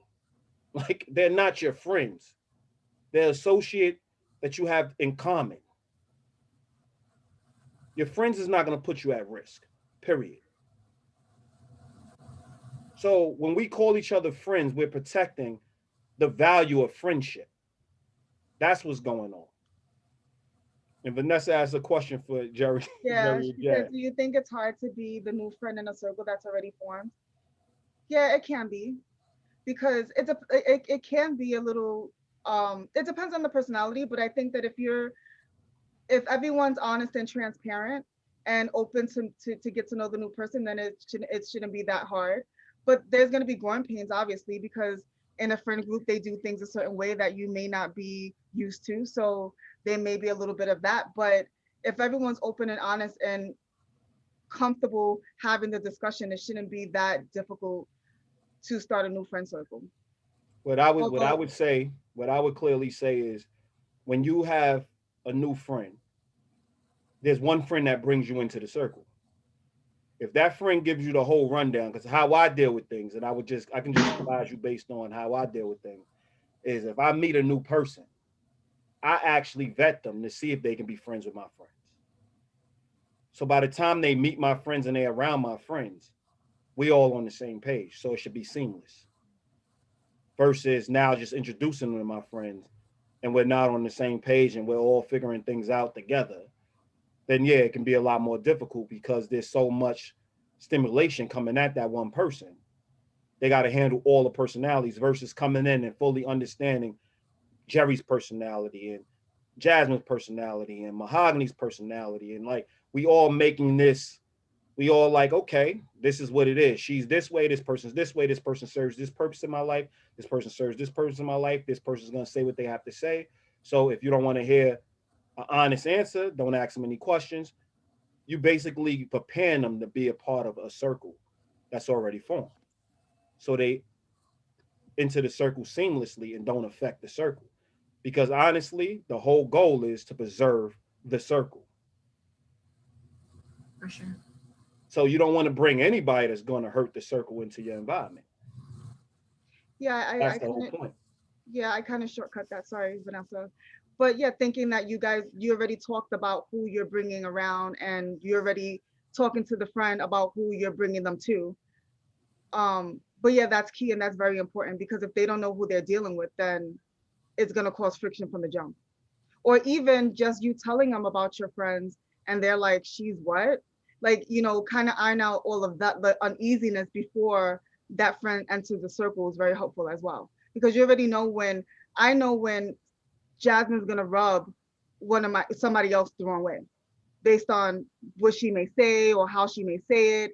Like, they're not your friends. They're associate that you have in common. Your friends is not going to put you at risk, period. So when we call each other friends, we're protecting the value of friendship. That's what's going on. And Vanessa asked a question for Jerry. Yeah, Jerry she said, do you think it's hard to be the new friend in a circle that's already formed? Yeah, it can be, because it can be a little, it depends on the personality, but I think that if everyone's honest and transparent and open to get to know the new person, then it shouldn't be that hard. But there's going to be growing pains, obviously, because in a friend group, they do things a certain way that you may not be used to. So there may be a little bit of that. But if everyone's open and honest and comfortable having the discussion, it shouldn't be that difficult to start a new friend circle. What I would clearly say is, when you have a new friend, there's one friend that brings you into the circle. If that friend gives you the whole rundown, because how I deal with things, and I can just advise you based on how I deal with things, is if I meet a new person, I actually vet them to see if they can be friends with my friends. So by the time they meet my friends and they're around my friends, we all on the same page. So it should be seamless. Versus now just introducing them to my friends and we're not on the same page and we're all figuring things out together, then yeah, it can be a lot more difficult because there's so much stimulation coming at that one person. They got to handle all the personalities versus coming in and fully understanding Jerry's personality and Jasmine's personality and Mahogany's personality. And like, we all making this, we all like, okay, this is what it is. She's this way, this person's this way, this person serves this purpose in my life, this person serves this purpose in my life, this person's going to say what they have to say. So if you don't want to hear an honest answer, don't ask them any questions. You basically preparing them to be a part of a circle that's already formed. So they enter the circle seamlessly and don't affect the circle. Because honestly, the whole goal is to preserve the circle. For sure. So you don't want to bring anybody that's going to hurt the circle into your environment. Yeah, that's the whole point. Yeah, I kind of shortcut that. Sorry, Vanessa. But yeah, thinking that you already talked about who you're bringing around and you're already talking to the friend about who you're bringing them to. But yeah, that's key and that's very important because if they don't know who they're dealing with, then it's going to cause friction from the jump. Or even just you telling them about your friends and they're like, she's what? Like, kind of iron out all of that, the uneasiness before that friend enters the circle is very helpful as well. Because you already know when Jasmine's gonna rub somebody else the wrong way based on what she may say or how she may say it.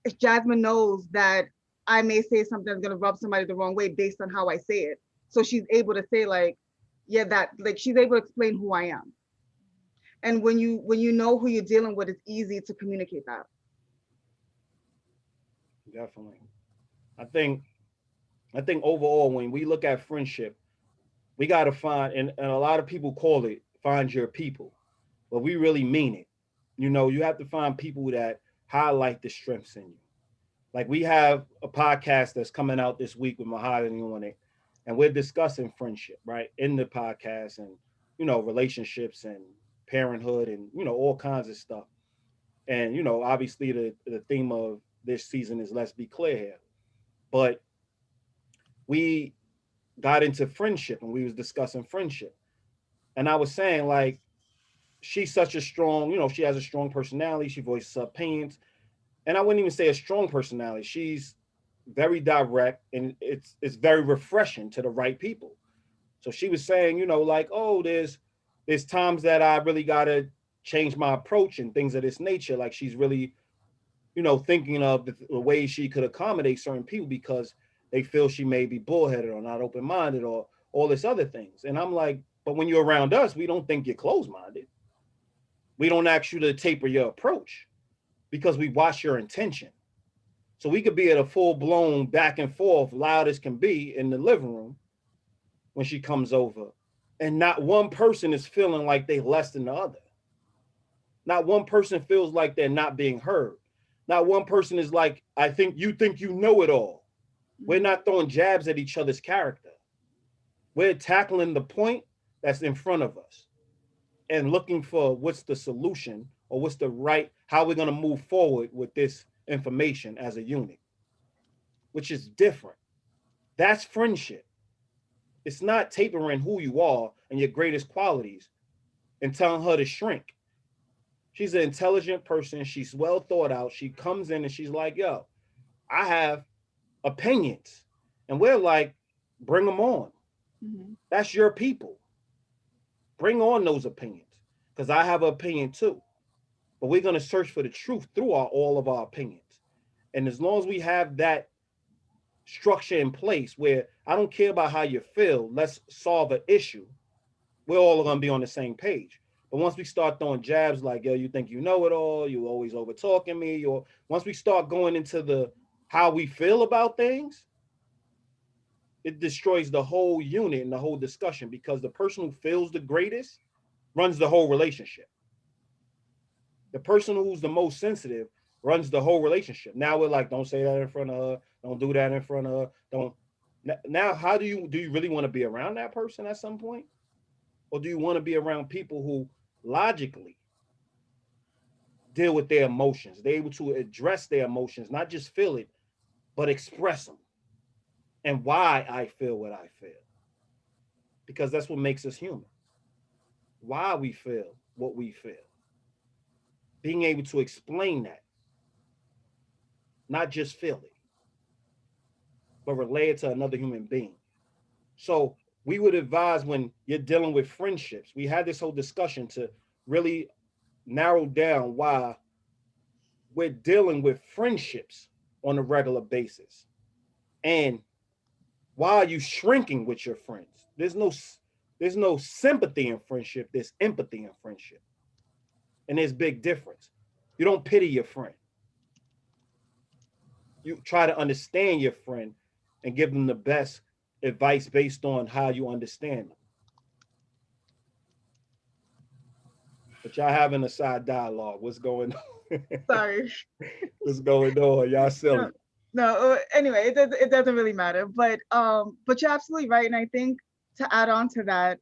If Jasmine knows that I may say something that's gonna rub somebody the wrong way based on how I say it. So she's able to say like, yeah, she's able to explain who I am. And when you know who you're dealing with, it's easy to communicate that. Definitely. I think overall, when we look at friendship, we got to find, and a lot of people call it find your people, but we really mean it. You have to find people that highlight the strengths in you. Like we have a podcast that's coming out this week with Mahogany on it, and we're discussing friendship, right? In the podcast and, relationships and parenthood and, all kinds of stuff. And, obviously the theme of this season is let's be clear here. But we got into friendship and we was discussing friendship. And I was saying like, she's such a strong, she has a strong personality. She voices her opinions. And I wouldn't even say a strong personality. She's very direct and it's very refreshing to the right people. So she was saying, like, oh, there's times that I really got to change my approach and things of this nature. Like she's really, thinking of the ways she could accommodate certain people because they feel she may be bullheaded or not open-minded or all this other things. And I'm like, but when you're around us, we don't think you're closed-minded. We don't ask you to taper your approach because we watch your intention. So we could be at a full-blown back and forth, loud as can be in the living room when she comes over. And not one person is feeling like they less than the other. Not one person feels like they're not being heard. Not one person is like, I think you know it all. We're not throwing jabs at each other's character. We're tackling the point that's in front of us and looking for what's the solution or what's the right, how we're going to move forward with this information as a unit, which is different. That's friendship. It's not tapering who you are and your greatest qualities and telling her to shrink. She's an intelligent person. She's well thought out. She comes in and she's like, yo, I have opinions. And we're like, bring them on. Mm-hmm. That's your people. Bring on those opinions because I have an opinion too. But we're going to search for the truth through all of our opinions. And as long as we have that structure in place where I don't care about how you feel, let's solve an issue. we're all gonna be on the same page. But once we start throwing jabs like, yo, you think you know it all, you always over talking me, or once we start going into the how we feel about things, it destroys the whole unit and the whole discussion, because the person who feels the greatest runs the whole relationship. The person who's the most sensitive runs the whole relationship. Now we're like, don't say that in front of her, don't do that in front of her, don't. Now, how do you really want to be around that person at some point? Or do you want to be around people who logically deal with their emotions? They're able to address their emotions, not just feel it, but express them. And why I feel what I feel. Because that's what makes us human. Why we feel what we feel. Being able to explain that. Not just feel it, but relay it to another human being. So we would advise, when you're dealing with friendships, we had this whole discussion to really narrow down why we're dealing with friendships on a regular basis. And why are you shrinking with your friends? There's no sympathy in friendship, there's empathy in friendship. And there's big difference. You don't pity your friend. You try to understand your friend and give them the best advice based on how you understand them. But y'all having a side dialogue. What's going on? Sorry. What's going on? Y'all silly. No, anyway, it doesn't really matter. But you're absolutely right. And I think to add on to that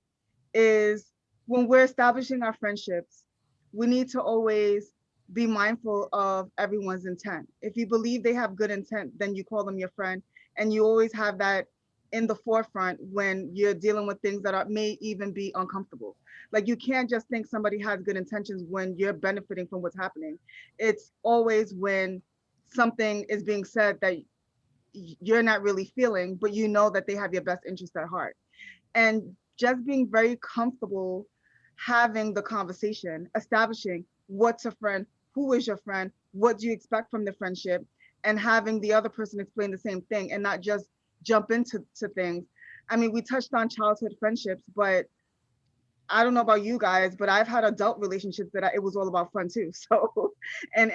is, when we're establishing our friendships, we need to always be mindful of everyone's intent. If you believe they have good intent, then you call them your friend, and you always have that in the forefront when you're dealing with things that may even be uncomfortable. Like, you can't just think somebody has good intentions when you're benefiting from what's happening. It's always when something is being said that you're not really feeling, but you know that they have your best interest at heart. And just being very comfortable having the conversation, establishing what's a friend, who is your friend, what do you expect from the friendship, and having the other person explain the same thing and not just jump into things. I mean, we touched on childhood friendships, but I don't know about you guys, but I've had adult relationships that it was all about fun too. So, and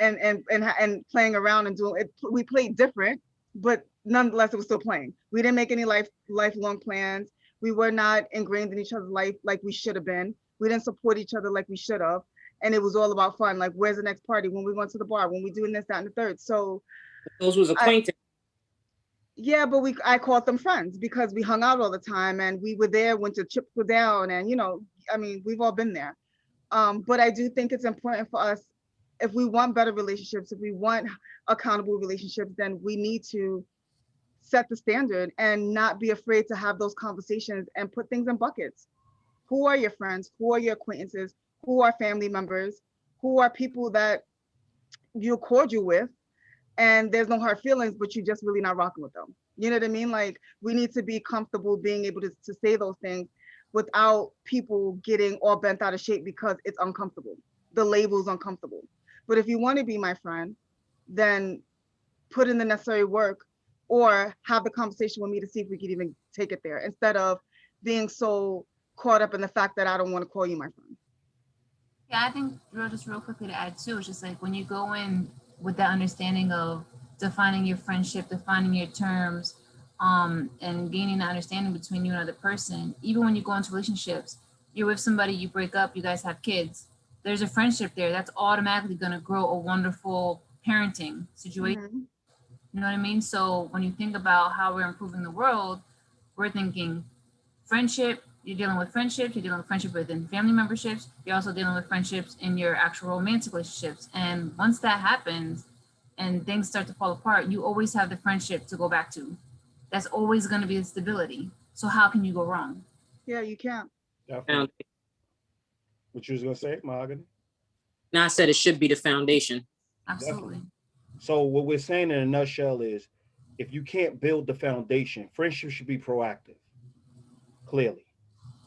playing around and doing it. We played different, but nonetheless, it was still playing. We didn't make any lifelong plans. We were not ingrained in each other's life like we should have been. We didn't support each other like we should have. And it was all about fun. Like, where's the next party? When we went to the bar? When we doing this, that, and the third? So those was acquaintance. Yeah, but I called them friends because we hung out all the time and we were there when the chips were down, and I mean, we've all been there. But I do think it's important for us, if we want better relationships, if we want accountable relationships, then we need to set the standard and not be afraid to have those conversations and put things in buckets. Who are your friends? Who are your acquaintances? Who are family members? Who are people that you're cordial with and there's no hard feelings, but you're just really not rocking with them? You know what I mean? Like, we need to be comfortable being able to say those things without people getting all bent out of shape because it's uncomfortable. The label's uncomfortable. But if you want to be my friend, then put in the necessary work or have the conversation with me to see if we could even take it there, instead of being so caught up in the fact that I don't want to call you my friend. Yeah, I think just real quickly to add too, it's just like when you go in with that understanding of defining your friendship, defining your terms, and gaining that understanding between you and another person, even when you go into relationships, you're with somebody, you break up, you guys have kids, there's a friendship there that's automatically going to grow a wonderful parenting situation. Mm-hmm. You know what I mean? So when you think about how we're improving the world, we're thinking friendship, you're dealing with friendships, you're dealing with friendship within family memberships, you're also dealing with friendships in your actual romantic relationships. And once that happens and things start to fall apart, you always have the friendship to go back to. That's always going to be the stability. So how can you go wrong? Yeah, you can't. Definitely. What you was going to say, Mahogany? No, I said it should be the foundation. Absolutely. Definitely. So what we're saying in a nutshell is, if you can't build the foundation, friendship should be proactive, clearly.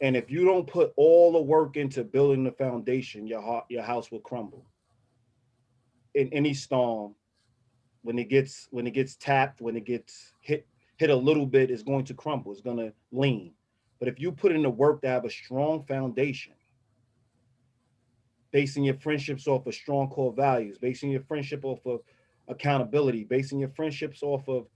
And if you don't put all the work into building the foundation, your house will crumble. In any storm, when it gets tapped, when it gets hit a little bit, it's going to crumble. It's going to lean. But if you put in the work to have a strong foundation, basing your friendships off of strong core values, basing your friendship off of accountability, basing your friendships off of,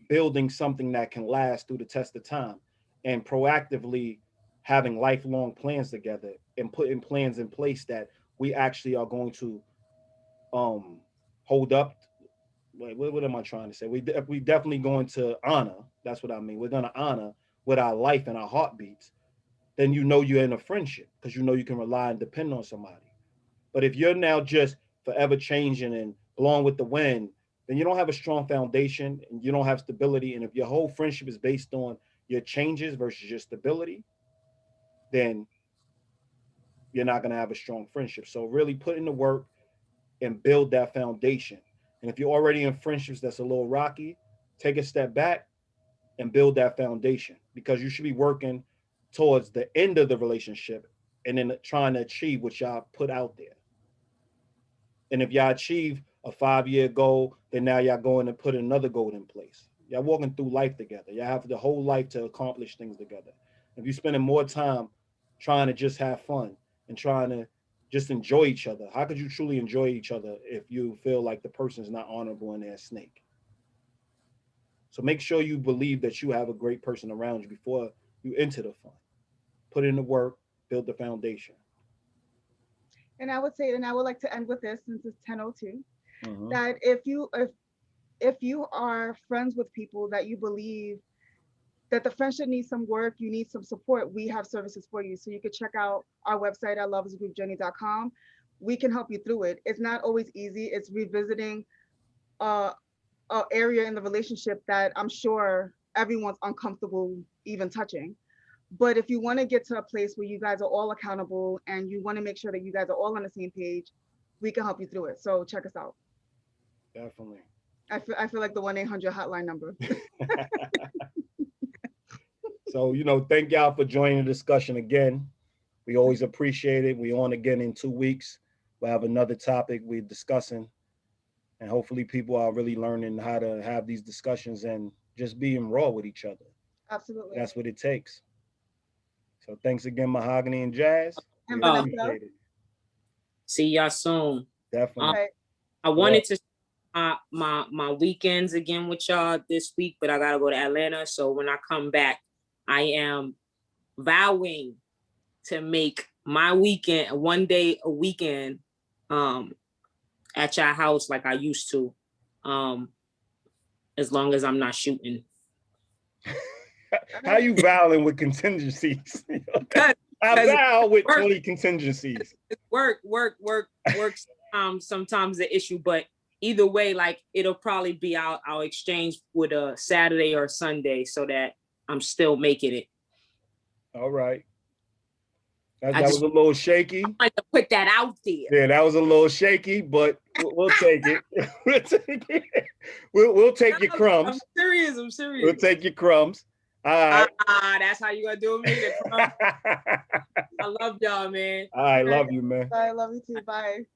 building something that can last through the test of time, and proactively having lifelong plans together and putting plans in place that we actually are going to hold up. Wait, what am I trying to say? We definitely going to honor. That's what I mean. We're going to honor with our life and our heartbeats. Then you're in a friendship because you can rely and depend on somebody. But if you're now just forever changing and blowing with the wind, then you don't have a strong foundation and you don't have stability. And if your whole friendship is based on your changes versus your stability, then you're not going to have a strong friendship. So really put in the work and build that foundation. And if you're already in friendships that's a little rocky, take a step back and build that foundation, because you should be working towards the end of the relationship and then trying to achieve what y'all put out there. And if y'all achieve a 5-year goal, then now y'all going to put another goal in place. Y'all walking through life together. Y'all have the whole life to accomplish things together. If you're spending more time trying to just have fun and trying to just enjoy each other, how could you truly enjoy each other if you feel like the person is not honorable and they're a snake? So make sure you believe that you have a great person around you before you enter the fun. Put in the work, build the foundation. And I would say, and I would like to end with this, since it's 10:02, Mm-hmm. that if you are friends with people that you believe that the friendship needs some work, you need some support, we have services for you. So you could check out our website at loveisgroupjourney.com. We can help you through it. It's not always easy. It's revisiting an area in the relationship that I'm sure everyone's uncomfortable even touching. But if you want to get to a place where you guys are all accountable and you want to make sure that you guys are all on the same page, we can help you through it. So check us out. Definitely. I feel like the 1-800 hotline number. So, thank y'all for joining the discussion again. We always appreciate it. We're on again in 2 weeks. We'll have another topic we're discussing. And hopefully people are really learning how to have these discussions and just being raw with each other. Absolutely. That's what it takes. So thanks again, Mahogany and Jazz. We And appreciate it. See y'all soon. Definitely. Right. I wanted to my weekends again with y'all this week, but I gotta go to Atlanta. So when I come back, I am vowing to make my weekend one day a weekend at your house like I used to, as long as I'm not shooting. How you vowing with contingencies? I vow with 20 contingencies. Work. Sometimes the issue, but either way, like it'll probably be I'll exchange with a Saturday or Sunday so that I'm still making it. All right. That was a little shaky. I like to put that out there. Yeah, that was a little shaky, but we'll take it. We'll take it. We'll take your crumbs. I'm serious. We'll take your crumbs. All right. That's how you gonna do me. I love y'all, man. I love you, man. I love you too. Bye.